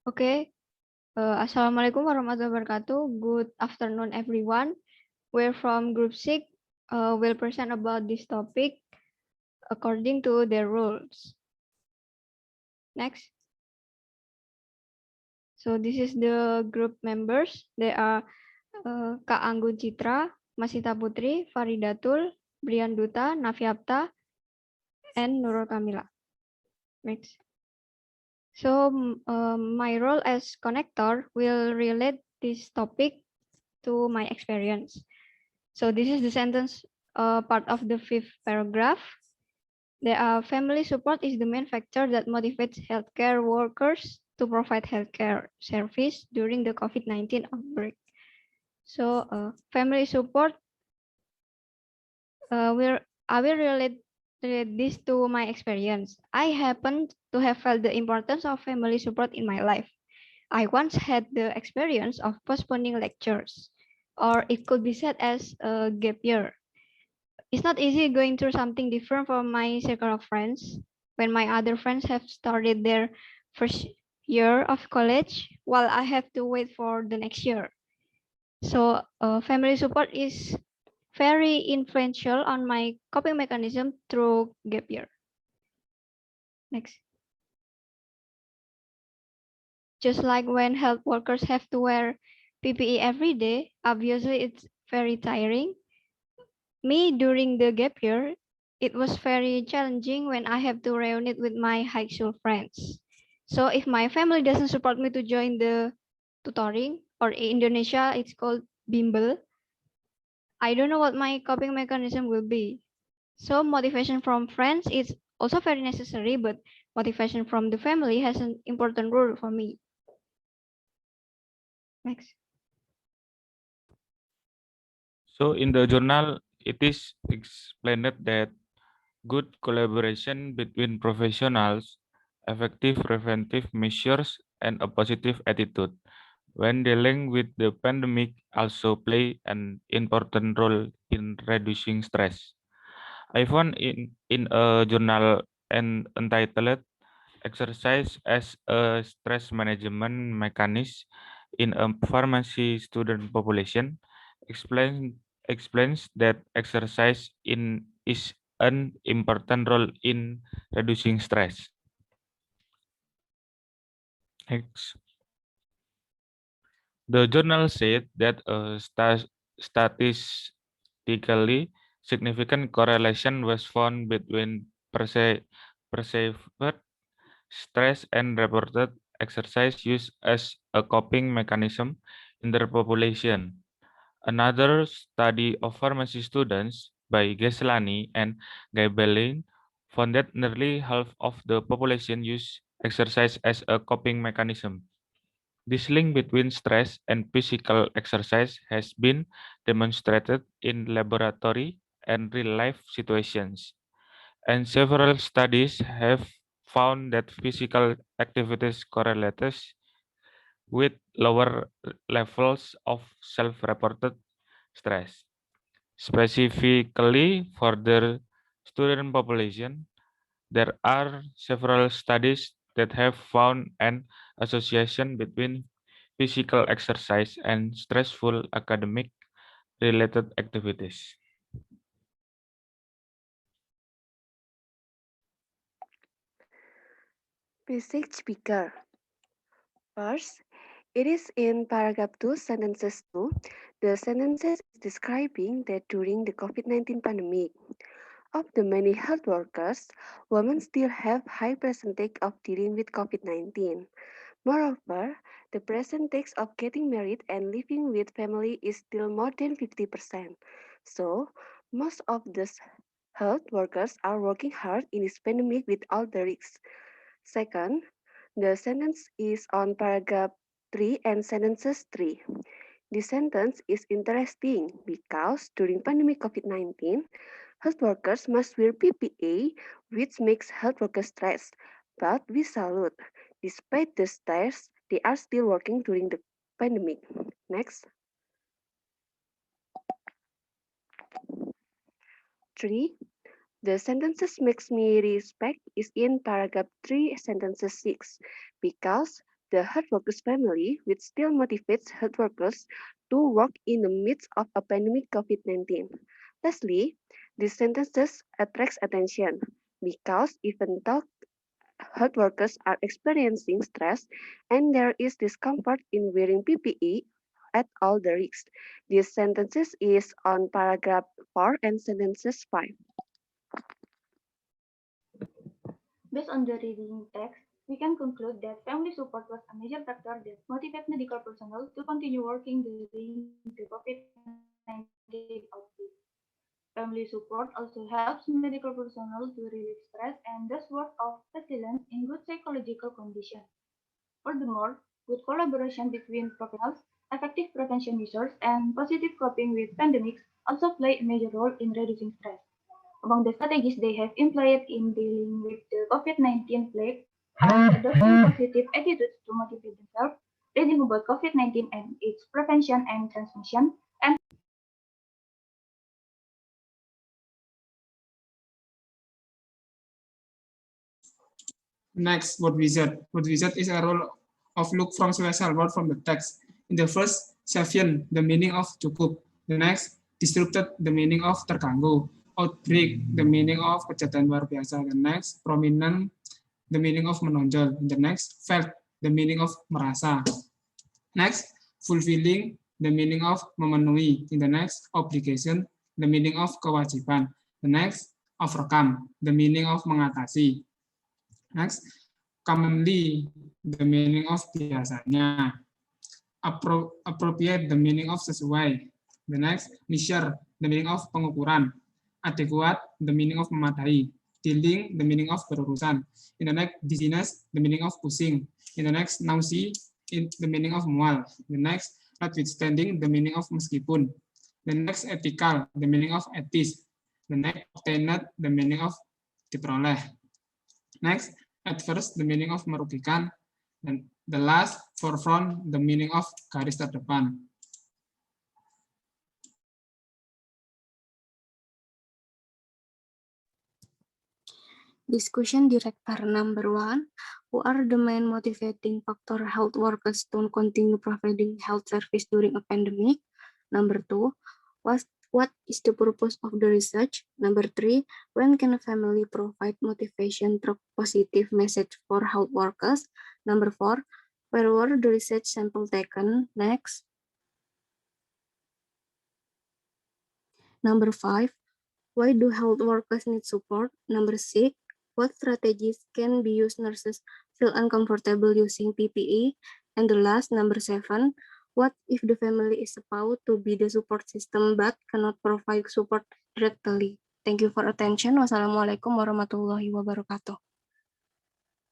Okay. Assalamualaikum warahmatullahi wabarakatuh. Good afternoon, everyone. We're from Group 6. We'll present about this topic according to their rules. Next. So this is the group members. They are Kak Anggun Citra, Masita Putri, Faridatul, Brian Duta, Nafiapta, and Nurul Kamila. Next. So my role as connector will relate this topic to my experience. So this is the sentence part of the fifth paragraph. Family support is the main factor that motivates healthcare workers to provide healthcare service during the COVID-19 outbreak. So family support, I will relate this to my experience. I happen to have felt the importance of family support in my life. I once had the experience of postponing lectures, or it could be said as a gap year. It's not easy going through something different from my circle of friends when my other friends have started their first year of college while I have to wait for the next year. So family support is very influential on my coping mechanism through gap year. Next. Just like when health workers have to wear PPE every day, obviously it's very tiring. Me, during the gap year, it was very challenging when I have to reunite with my high school friends. So if my family doesn't support me to join the tutoring, or in Indonesia, it's called bimbel, I don't know what my coping mechanism will be. So motivation from friends is also very necessary, but motivation from the family has an important role for me. Next. So in the journal, it is explained that good collaboration between professionals, effective preventive measures, and a positive attitude when dealing with the pandemic also play an important role in reducing stress. I found in a journal entitled Exercise as a Stress Management Mechanism in a Pharmacy Student Population explains that exercise is an important role in reducing stress. Next. The journal said that a statistically significant correlation was found between perceived stress and reported exercise use as a coping mechanism in their population. Another study of pharmacy students by Geslani and Gaibelin found that nearly half of the population use exercise as a coping mechanism. This link between stress and physical exercise has been demonstrated in laboratory and real-life situations, and several studies have found that physical activities correlates with lower levels of self-reported stress. Specifically for the student population, there are several studies that have found an association between physical exercise and stressful academic related activities. Basic speaker. First, it is in paragraph 2, sentences 2. The sentences is describing that during the COVID-19 pandemic, of the many health workers, women still have high percentage of dealing with COVID-19. Moreover, the percentage of getting married and living with family is still more than 50%. So, most of the health workers are working hard in this pandemic with all the risks. Second, the sentence is on paragraph 3 and sentences 3. This sentence is interesting because during pandemic COVID-19, health workers must wear PPE, which makes health workers stressed. But we salute. Despite the stress, they are still working during the pandemic. Next. 3. The sentences makes me respect is in paragraph 3, sentences 6, because the health workers family, which still motivates health workers to work in the midst of a pandemic COVID-19. Lastly, these sentences attracts attention because even though health workers are experiencing stress and there is discomfort in wearing PPE at all the risks. These sentences is on paragraph 4 and sentences 5. Based on the reading text, we can conclude that family support was a major factor that motivated medical personnel to continue working during the COVID-19 outbreak. Family support also helps medical personnel to relieve stress and thus work of resilience in good psychological condition. Furthermore, good collaboration between professionals, effective prevention measures, and positive coping with pandemics also play a major role in reducing stress. Among the strategies they have employed in dealing with the COVID-19 plague are adopting positive attitudes to motivate themselves, reading about COVID-19 and its prevention and transmission, and Next, word wizard. Word wizard is a role of look from special word from the text. In the first, Savian, the meaning of cukup. The next, disrupted, the meaning of terganggu. Outbreak, the meaning of kejadian luar biasa. The next, prominent, the meaning of menonjol. The next, felt, the meaning of merasa. Next, fulfilling, the meaning of memenuhi. In the next, obligation, the meaning of kewajiban. The next, overcome, the meaning of mengatasi. Next, commonly, the meaning of biasanya. Appropriate, the meaning of sesuai. The next, measure, the meaning of pengukuran. Adequate, the meaning of memadai. Dealing, the meaning of berurusan. In the next, dizziness, the meaning of pusing. In the next, nausea, the meaning of mual. The next, notwithstanding, the meaning of meskipun. The next, ethical, the meaning of etis. The next, obtained, the meaning of diperoleh. Next, adverse, the meaning of merugikan. Dan the last, forefront, the meaning of garis terdepan. Discussion Director number 1. Who are the main motivating factor health workers to continue providing health service during a pandemic? Number 2. What is the purpose of the research? Number 3. When can a family provide motivation through positive message for health workers? Number 4. Where were the research sample taken? Next. Number 5. Why do health workers need support? Number 6. What strategies can be used nurses feel uncomfortable using PPE? And the last, number 7. What if the family is supposed to be the support system but cannot provide support directly? Thank you for attention. Wassalamualaikum warahmatullahi wabarakatuh.